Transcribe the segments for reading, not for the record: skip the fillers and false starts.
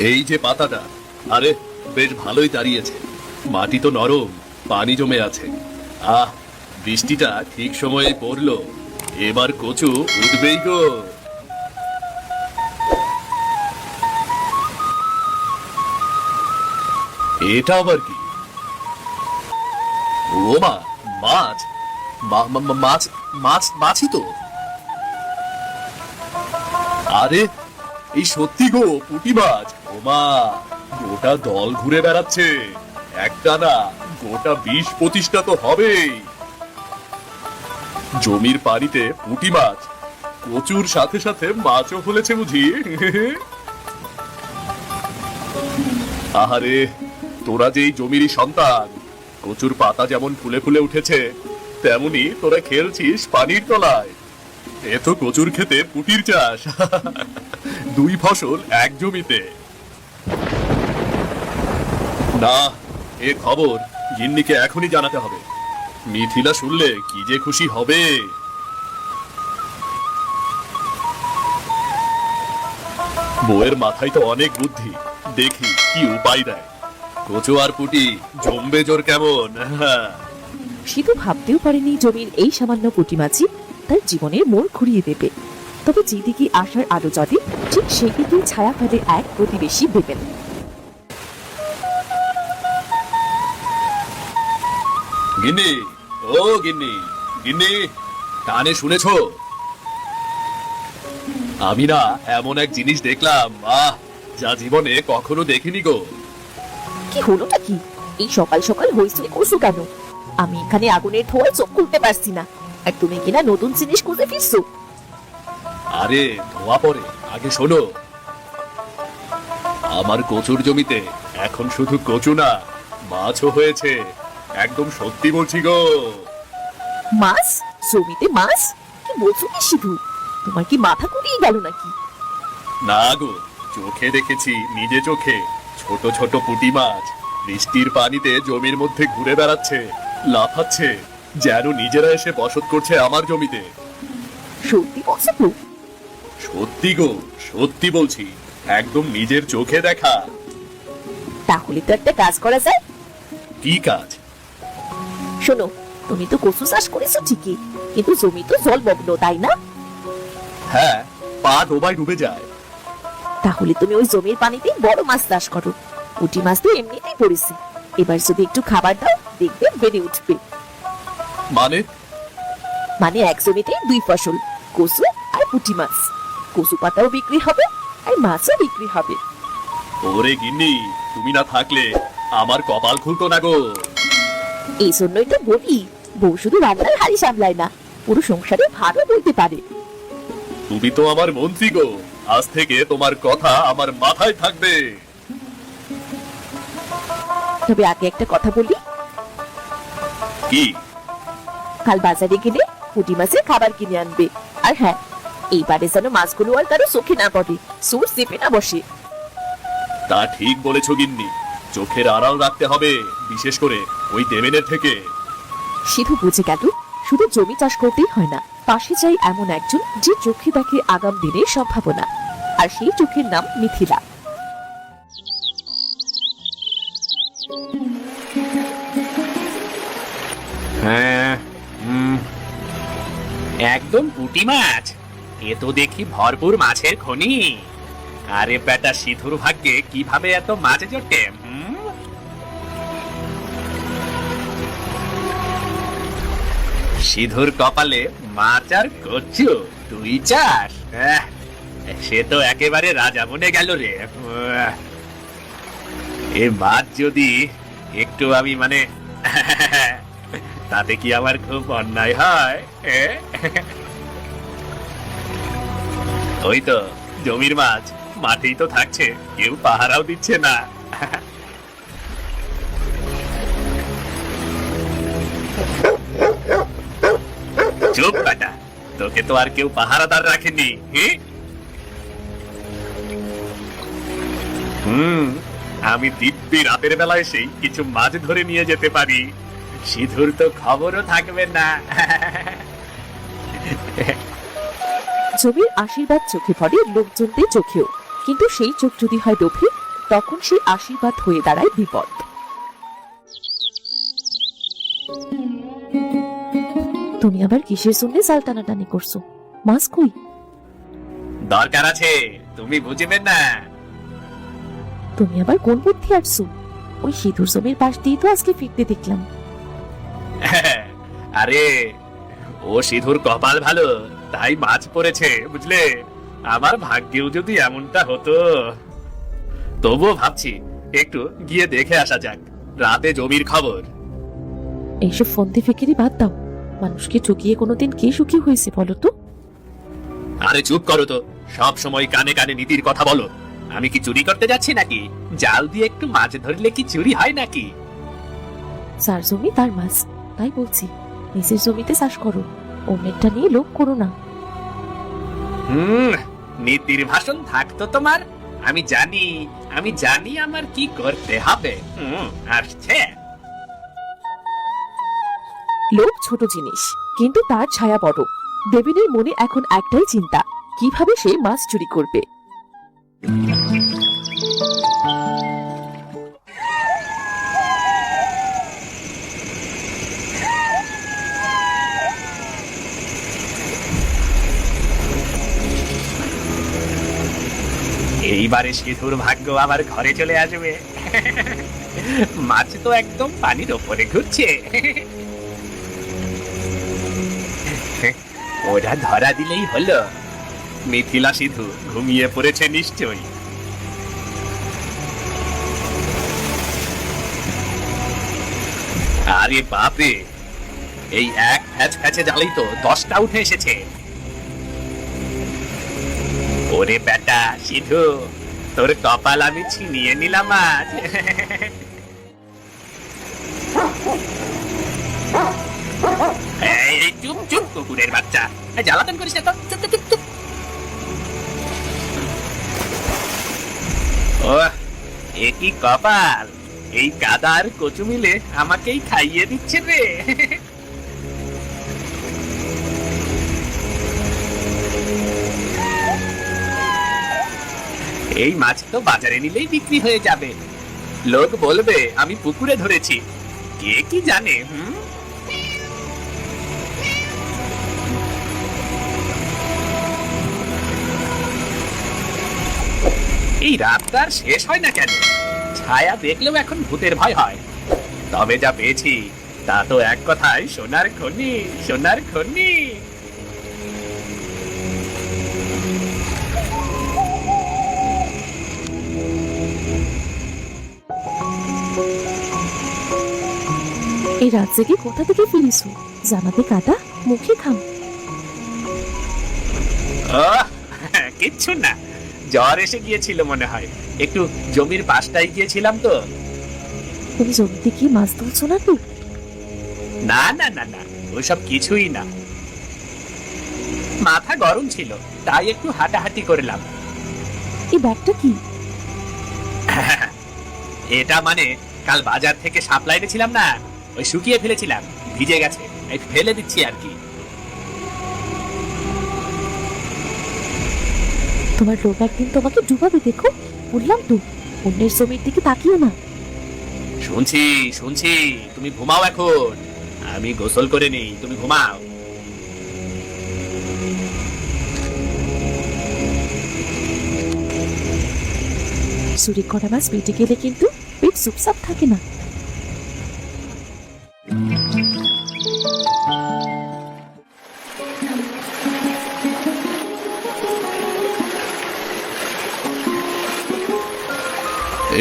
এই যে পাতাটা, আরে বেশ ভালোই দাঁড়িয়েছে। মাটি তো নরম, পানি জমে আছে। আহ, বৃষ্টিটা ঠিক সময়ে পড়লো। এবার কচু উঠবেই গো। এটা আবার কি? ও মা, মাছ! মাছ, মাছ, মাছই তো। আরে এই সত্যি গো, পুঁটি মাছ। ও মা, গোটা দল ঘুরে বেড়াচ্ছে। একটা না, গোটা 20-25টা তো হবেই। জমির পানিতে পুঁটি মাছ, কচুর সাথে সাথে মাছও ফলেছে বুঝি। আহারে, তোরা যে এই জমিরই সন্তান। কচুর পাতা যেমন ফুলে ফুলে উঠেছে, তেমনি তোরা খেলছিস পানির তলায়। এত কচুর খেতে পুঁটির চাষ। 2 ফসল এক জমিতে। না, এ খবর গিন্নিকে এখনই জানাতে হবে। মিথিলা শুনলে কি যে খুশি হবে। বউয়ের মাথায় তো অনেক বুদ্ধি, দেখি কি উপায় দেয়। কচু আর পুটি জমবে জোর কেমন। সিধু ভাবতেও পারেনি জমির এই সামান্য পুঁটি মাছই তার জীবনের মোড় ঘুরিয়ে দেবে। তবে যেদিকে আসার আলো জ্বলে, ঠিক সেদিকেই ছায়া ফেলে এক প্রতিবেশী বেবেন। গিন্নি, ও গিন্নি, গিন্নি, কানে শুনেছো? আমি না এমন এক জিনিস দেখলাম, আহ, যা জীবনে কখনো দেখিনি গো। কি হলোটা কি? এই সকাল সকাল হইচই করছো কেন? আমি এখানে আগুনের ধোঁয়ায় চোখ খুলতে পারছি না, আর তুমি কিনা নতুন জিনিস খুঁজে ফিরছো। আরে ধোয়া পড়ে, আগে শোনো। আমার কচুর জমিতে এখন শুধু কচু না, মাছও হয়েছে। একদম সত্যি বলছি গো। মাছ? জমিতে মাছ? কি বলছো কি সিধু? তোমার কি মাথা ঘুরিয়ে গেল নাকি? না গো, চোখে দেখেছি, নিজে চোখে। ছোট ছোট পুঁটি মাছ বৃষ্টির পানিতে জমির মধ্যে ঘুরে বেড়াচ্ছে, লাফাচ্ছে, যেন নিজেরা এসে বসত করছে আমার জমিতে। সত্যি বলছো তো? সত্যি গো, সত্যি বলছি, একদম নিজের চোখে দেখা। তাহলে তো একটা কাজ করা যায়। কি কাজ? শোনো, তুমি তো কচু চাষ করেছো ঠিকই, কিন্তু জমি তো জলমগ্ন, তাই না? হ্যাঁ, পা ডোবায় ডুবে যায়। তাহলে তুমি ওই জমির পানিতে বড় মাছ চাষ করো। পুঁটি মাছ তো এমনিতেই পড়েছে, এবার যদি একটু খাবার দাও, দেখবে বেড়ে উঠবে। মানে? মানে এক জমিতে 2 ফসল, কচু আর পুঁটি মাছ। কচু পাতাও বিক্রি হবে, আর মাছও বিক্রি হবে। ওরে গিন্নি, তুমি না থাকলে আমার কপাল খুলতো না গো। এই জন্যই তো বলি, বউ শুধু রান্নার হাড়ি সামলায় না, পুরো সংসারে ভালো বলতে পারে। তুমি তো আমার মন্ত্রী গো, আজ থেকে তোমার কথা আমার মাথায় থাকবে। তবে আগে একটা কথা বলি, কি? কাল বাজারে গেলে পুঁটি মাছের খাবার কিনে আনবে। আর হ্যাঁ, এইবারে যেন মাছগুলো আর কারো চোখে না পড়ে, সুর চেপে না বসে। তা ঠিক বলেছো গিন্নি, চোখের আড়াল রাখতে হবে, বিশেষ করে ওই দেবেনের থেকে। সিধু বুঝে গেল, শুধু জমি চাষ করতেই হয় না, পাশে চাই এমন একজন যে চোখে দেখে আগাম দিনের সম্ভাবনা। আর সেই চোখের নাম মিথিলা। হ্যাঁ, একদম পুঁটি মাছ। এ তো দেখি ভরপুর মাছের খনি। আরে বেটা, সিধুর ভাগ্যে কিভাবে এত মাছ জোটে? সিধুর কপালে মাছ আর কচু, 2 চাষ। সে তো একেবারে রাজা বনে গেল রে। এ মাছ যদি একটু আমি মানে তাতে কি আমার খুব অন্যায় হয়? ওই তো জমির মাছ মাঠেই তো থাকছে, কেউ পাহারাও দিচ্ছে না। চুপ বেটা, তোকে তো আর কেউ পাহারাদার রাখেনি। আমি দিব্যি রাতের বেলা এসেই কিছু মাছ ধরে নিয়ে যেতে পারি। সিধুর তো খবরও থাকবে না। জমির আশীর্বাদ চোখে পড়ে লোকজনদের চোখেও, কিন্তু সেই চোখ যদি হয় লোভে, তখন সেই আশীর্বাদ হয়ে দাঁড়ায় বিপদ। তুমি আবার কিসের জন্য জাল টানাটানি করছো? মাছ কই? দরকার আছে, তুমি বুঝবেন না। তুমি আবার কোন বুদ্ধি আসছো? ওই সিঁদুর জমির পাশ দিয়ে তো আজকে ফিরতে দেখলাম। আরে ও সিধুর কপাল ভালো, তাই মাছ পড়েছে, বুঝলে। আমার ভাগ্যেও যদি এমনটা হতো। তবুও ভাবছি একটু গিয়ে দেখে আসা যাক, রাতে জমির খবর। এইসব ফন্দি ফিকিরি বাদ দাও। মানুষকে ঠকিয়ে কোনোদিন কে সুখী হয়েছে বলো তো? আরে চুপ করো তো, সব সময় কানে কানে নীতির কথা বলো। আমি কি চুরি করতে যাচ্ছি নাকি? জাল দিয়ে একটু মাছ ধরলে কি চুরি হয় নাকি? যার জমি তার মাছ, তাই বলছি নিজের জমিতে চাষ করো, অন্যেরটা নিয়ে লোভ করো না। নীতির ভাষণ থাকতো তোমার। আমি জানি আমার কি করতে হবে। আসছে। লোভ ছোট জিনিস, কিন্তু তার ছায়া বড়। দেবেনের মনে এখন একটাই চিন্তা, কিভাবে সে মাছ চুরি করবে। এইবারে সিধুর ভাগ্য আমার ঘরে চলে আসবে। মাছ তো একদম পানির ওপরে ঘুরছে। ওরা ধরা দিলেই হলো। মিথিলা সিধু ঘুমিয়ে পড়েছে নিশ্চয়ই। আরে বাপরে, এই এক ফ্যাচ ফ্যাচে জালেই তো 10টা উঠে এসেছে। ওরে বেটা সিধু, তোর কপাল আমি ছিনিয়ে নিলাম আজ। এই চুপ চুপ কুকুরের বাচ্চা, জ্বালাতন করিস না তো, চুপ চুপ চুপ। ও এ কি কপাল, এই কাদার কচু মিলে আমাকেই খাইয়ে দিচ্ছে রে। এই মাছ তো বাজারে নিলেই বিক্রি হয়ে যাবে। লোক বলবে আমি পুকুরে ধরেছি, কে কি জানে। এই রাতটা আর শেষ হয় না কেন? ছায়া দেখলেও এখন ভূতের ভয় হয়। তবে যা পেয়েছি তা তো এক কথায় সোনার খনি, সোনার খনি। এই রাত জেগে কোথা থেকে ফিরিস? জামাতে কাদা, মুখে ঘাম। কিচ্ছু না, জ্বর এসে গিয়েছিল মনে হয়। একটু জমির পাশটাই গিয়েছিলাম তো। তুমি জমিতে কি মাছ তুলছো না তো? না না না না, ওসব কিছুই না। মাথা গরম ছিল, তাই একটু হাঁটাহাঁটি করলাম। এই ব্যাগটা কি? এটা মানে কাল বাজার থেকে শাপলা এনেছিলাম না, ওই শুকিয়ে ফেলেছিলাম, ভিজে গেছে, এই ফেলে দিচ্ছি আর কি। তোমার লোক একদিন তোমাকে ডুবাবে, দেখো বললাম তো, অন্যের জমির দিকে তাকিও না। শুনছি শুনছি, তুমি ঘুমাও এখন, আমি গোসল করে নেই, তুমি ঘুমাও। চুরি করা মাছ পেটে গেলে কিন্তু পেট চুপচাপ থাকে না।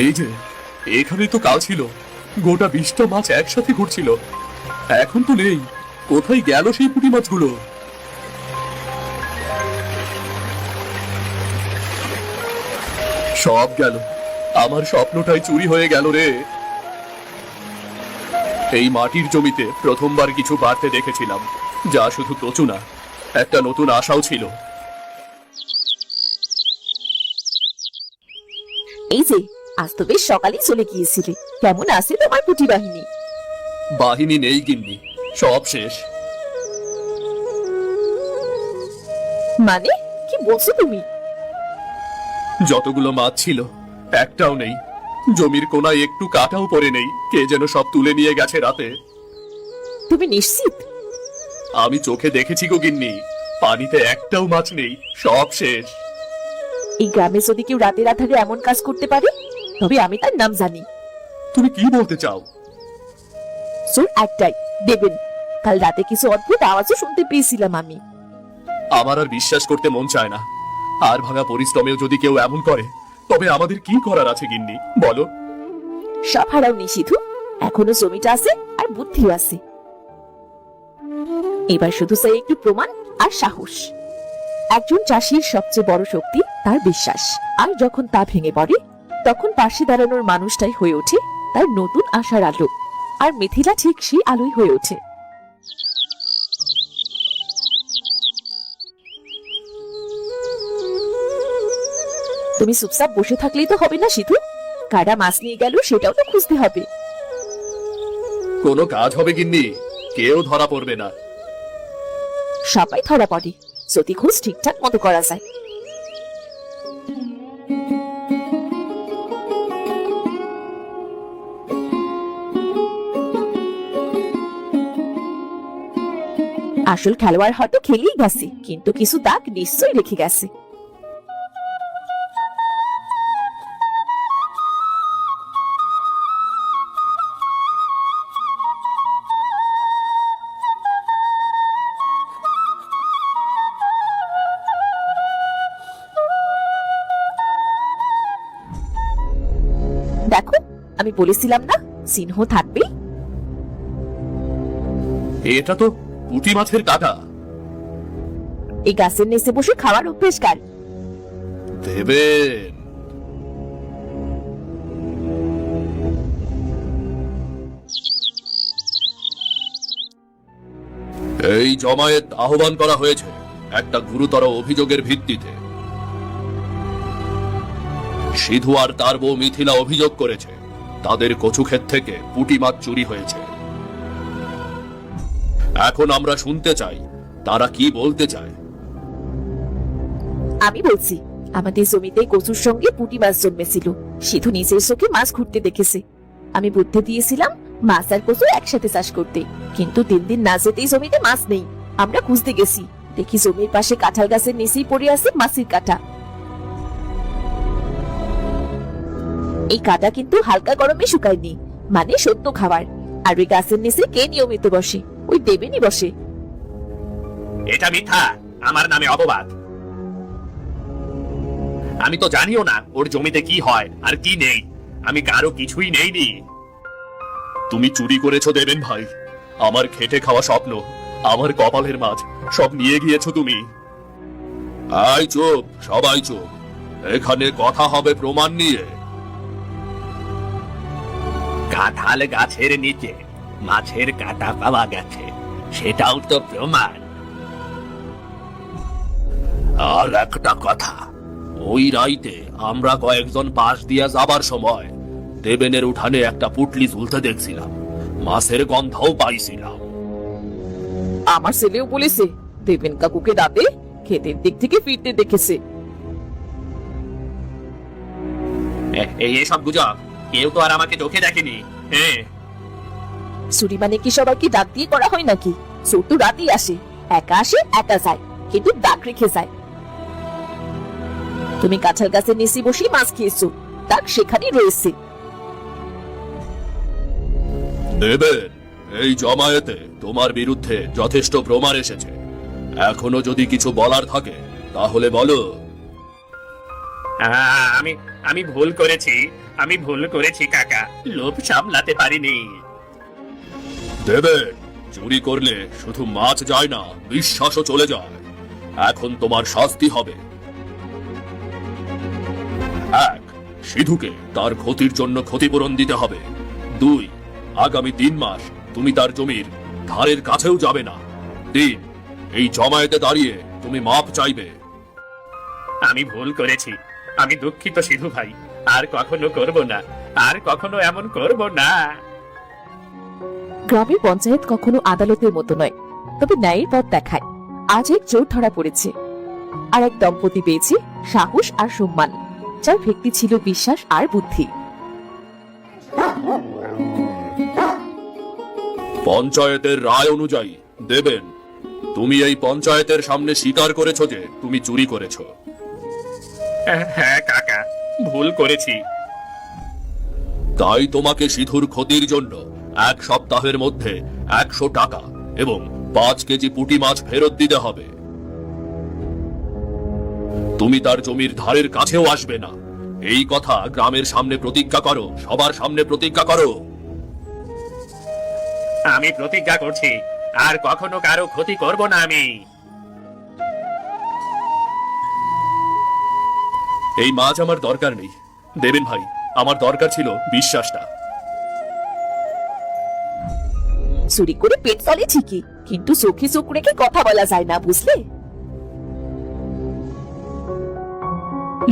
এই যে, এখানে তো কাল ছিল, গোটা 20টা মাছ একসাথে ঘুরছিল। এখন তো নেই, কোথায় গেল সেই পুঁটি মাছগুলো? সব গেল, আমার স্বপ্নটাই চুরি হয়ে গেল রে। এই মাটির জমিতে প্রথমবার কিছু বাড়তে দেখেছিলাম, যা শুধু কচু না, একটা নতুন আশাও ছিল। এই যে, আজ তো বেশ সকালেই চলে গিয়েছিলে, কেমন আছে তোমার পুঁটি বাহিনী? বাহিনী নেই গিন্নি, সব শেষ। মানে কি বলছো তুমি? যতগুলো মাছ ছিল একটাও নেই। জমির কোনায় একটু কাটাও পড়ে নেই, কে যেন সব তুলে নিয়ে গেছে রাতে। তুমি নিশ্চিত? আমি চোখে দেখেছি গো গিন্নি, পানিতে একটাও মাছ নেই, সব শেষ। এই গ্রামে যদি কেউ রাতের আধারে এমন কাজ করতে পারে, তবে আমি তার নাম জানি। তুমি কি বলতে চাও? চোর একটাই, দেবেন। কাল রাতে কিছু অদ্ভুত আওয়াজও শুনতে পেয়েছিলাম আমি। আমার আর বিশ্বাস করতে মন চায় না। আর ভাঙা পরিশ্রমেও যদি কেউ এমন করে, তবে আমাদের কি করার আছে গিন্নি, বলো? সব হারাওনি সিধু, এখনো জমিটা আছে আর বুদ্ধিও আছে। এবার শুধু চাই একটু প্রমাণ আর সাহস। একজন চাষীর সবচেয়ে বড় শক্তি তার বিশ্বাস, আর যখন তা ভেঙে পড়ে, তখন পাশে দাঁড়ানোর মানুষটাই হয়ে ওঠে তার নতুন আশার আলো। আর মিথিলা ঠিক সেই আলোই হয়ে ওঠে। তুমি চুপচাপ বসে থাকলেই তো হবে না সিধু, কারা মাছ নিয়ে গেল সেটাও তো খুঁজতে হবে। কোনো কাজ হবে গিন্নি, কেউ ধরা পড়বে না। সবাই ধরা পড়ে যদি খোঁজ ঠিকঠাক মতো করা যায়। আসল খেলোয়াড় হয়তো খেলেই গেছে, কিন্তু কিছু দাগ নিশ্চয়ই রেখে গেছে। দেখো, আমি বলেছিলাম না চিহ্ন থাকবে। এটা তো পুঁটি মাছের কাঁটা। এই গাছের নিচে বসে খাওয়ার অভ্যেস কার? দেবেন। এই জমায়েত আহ্বান করা হয়েছে একটা গুরুতর অভিযোগের ভিত্তিতে। সিধু আর তার বউ মিথিলা অভিযোগ করেছে তাদের কচুক্ষেত থেকে পুঁটি মাছ চুরি হয়েছে। এখন আমরা শুনতে চাই তারা কি বলতে চায়। আমি বলছি, আমাদের জমিতে কচুর সঙ্গে পুঁটি মাছ জন্মেছিল। সিধু নিজের চোখে মাছ ঘুরতে দেখেছে। আমি বুদ্ধি দিয়েছিলাম মাছ আর কচু একসাথে চাষ করতে, কিন্তু দিন দিন না যেতেই জমিতে মাছ নেই। আমরা খুঁজতে গেছি, দেখি জমির পাশে কাঁঠাল গাছের নিচেই পড়ে আছে মাছের কাঁটা। এই কাঁটা কিন্তু হালকা গরমে শুকায়নি, মানে সত্য খাবার। আর ওই গাছের নিচে কে নিয়মিত বসে? ওই দেবেনই বসে। এটা মিথ্যা, আমার নামে অপবাদ। আমি তো জানিও না ওর জমিতে কি হয় আর কি নেই। আমি কারো কিছুই নেইনি। তুমি চুরি করেছো দেবেন ভাই, আমার খেটে খাওয়া স্বপ্ন, আমার কপালের মাছ সব নিয়ে গিয়েছো তুমি। আয় চুপ, সবাই চুপ, এখানে কথা হবে প্রমাণ নিয়ে। কাঁঠাল গাছের নিচে মাছের কাঁটা পাওয়া গেছে, সেটাও তো প্রমাণ। আর একটা কথা, ওই রাইতে আমরা কয়েকজন পাশ দিয়া যাবার সময় দেবেনের উঠানে একটা পুটলি ঝুলতে দেখছিলাম, মাছের গন্ধও পাইছিলাম। আমার ছেলেও বলেছে দেবেন কাকুকে রাতে ক্ষেতের দিক থেকে ফিরতে দেখেছে। এসব গুজব, কেউ তো আর আমাকে চোখে দেখেনি। হ্যাঁ, চুরি মানে কি সবাইকে ডাক দিয়ে করা হয় নাকি? চোর তো রাতেই আসে, একা যায়, কিন্তু দাগ রেখে যায়। তুমি কাঁঠাল গাছের নিচে বসে মাছ খেয়েছো, দাগ সেখানেই রয়েছে। দেবেন, এই জমায়েতে তোমার বিরুদ্ধে যথেষ্ট প্রমাণ এসেছে। এখনো যদি কিছু বলার থাকে তাহলে বলো। আমি আমি ভুল করেছি কাকা, লোভ সামলাতে পারিনি। দেবেন, চুরি করলে শুধু মাছ যায় না, বিশ্বাসও চলে যায়। এখন তোমার শাস্তি হবে। 1, সিধুকে তার ক্ষতির জন্য ক্ষতিপূরণ দিতে হবে। 2, আগামী 3 মাস তুমি তার জমির ধারের কাছেও যাবে না। 3, এই জমায়েতে দাঁড়িয়ে তুমি মাপ চাইবে। আমি ভুল করেছি, আমি দুঃখিত সিধু ভাই। আর কখনো করব না, আর কখনো এমন করব না। গ্রামের পঞ্চায়েত কখনো আদালতের মতো নয়, তবে ন্যায়ের পথ দেখায়। আজ এক চোর ধরা পড়েছে, আর এক দম্পতি পেয়েছে সাহস আর সম্মান, যার ভিত্তি ছিল বিশ্বাস আর বুদ্ধি। পঞ্চায়েতের রায় অনুযায়ী দেবেন, তুমি এই পঞ্চায়েতের সামনে স্বীকার করেছো যে তুমি চুরি করেছো। হ্যাঁ কাকা, ভুল করেছি। তাই তোমাকে সিধুর ক্ষতির জন্য 1 সপ্তাহের মধ্যে 100 টাকা এবং 5 কেজি পুঁটি মাছ ফেরত দিতে হবে। তুমি তার জমির ধারের কাছেও আসবে না, এই কথা গ্রামের সামনে প্রতিজ্ঞা করো, সবার সামনে প্রতিজ্ঞা করো। আমি প্রতিজ্ঞা করছি আর কখনো কারো ক্ষতি করব না আমি। এই মাছ আমার দরকার নেই দেবেন ভাই, আমার দরকার ছিল বিশ্বাসটা। চুরি করে পেট চলে ঠিকই, কিন্তু চোখে চোখ রেখে কথা বলা যায় না, বুঝলে?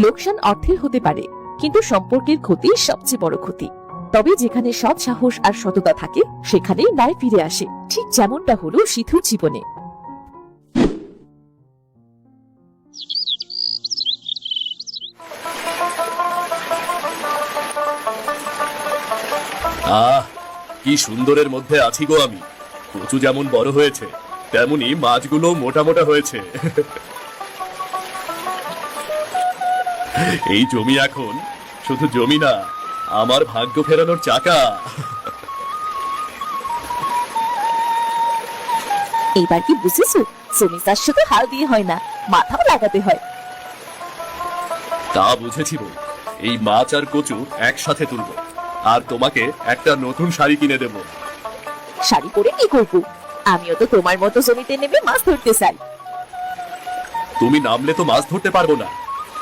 লোকসান অর্থের হতে পারে, কিন্তু সম্পর্কের ক্ষতি সবচেয়ে বড় ক্ষতি। তবে যেখানে সৎ সাহস আর সততা থাকে সেখানেই ন্যায় ফিরে আসে, ঠিক যেমনটা হলো সিধুর জীবনে। আহ, কি সুন্দরের মধ্যে আছি গো আমি। কচু যেমন বড় হয়েছে তেমনি মাছগুলো মোটা মোটা হয়েছে। এই জমি এখন শুধু জমি না, আমার ভাগ্য ফেরানোর চাকা। এইবার কি বুঝেছো? জমি চাষ শুধু হাল দিয়ে হয় না, মাথাও লাগাতে হয়। তা বুঝেছি বউ, এই মাছ আর কচু একসাথে তুলবো আর তোমাকে একটা নতুন শাড়ি কিনে দেব। শাড়ি পরে কি করবো? আমিও তো তোমার মতো জমিতে নেমে মাছ ধরতে চাই। তুমি নামলে তো মাছ ধরতে পারবো না,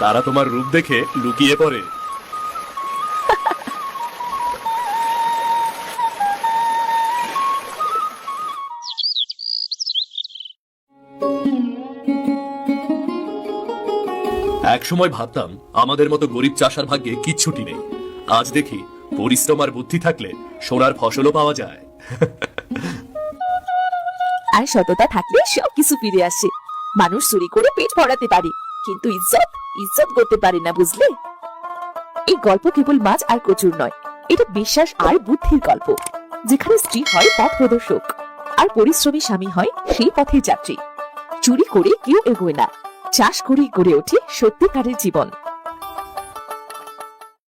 তারা তোমার রূপ দেখে লুকিয়ে পড়ে। এক সময় ভাবতাম আমাদের মতো গরিব চাষার ভাগ্যে কিচ্ছুটি নেই, আজ দেখি পরিশ্রম আর বুদ্ধি থাকলে সোনার ফসলও পাওয়া যায়। আর সততা থাকলে সবকিছু ফিরে আসে। মানুষ চুরি করে পেট ভরাতে পারে, কিন্তু ইজ্জত ইজ্জত করতে পারে না, বুঝলে? এই গল্প কেবল মাছ আর কচুর নয়, এটা বিশ্বাস আর বুদ্ধির গল্প, যেখানে স্ত্রী হয় পথ প্রদর্শক আর পরিশ্রমী স্বামী হয় সেই পথের যাত্রী। চুরি করে কেউ এগোয় না, চাষ করেই গড়ে ওঠে সত্যিকারের জীবন।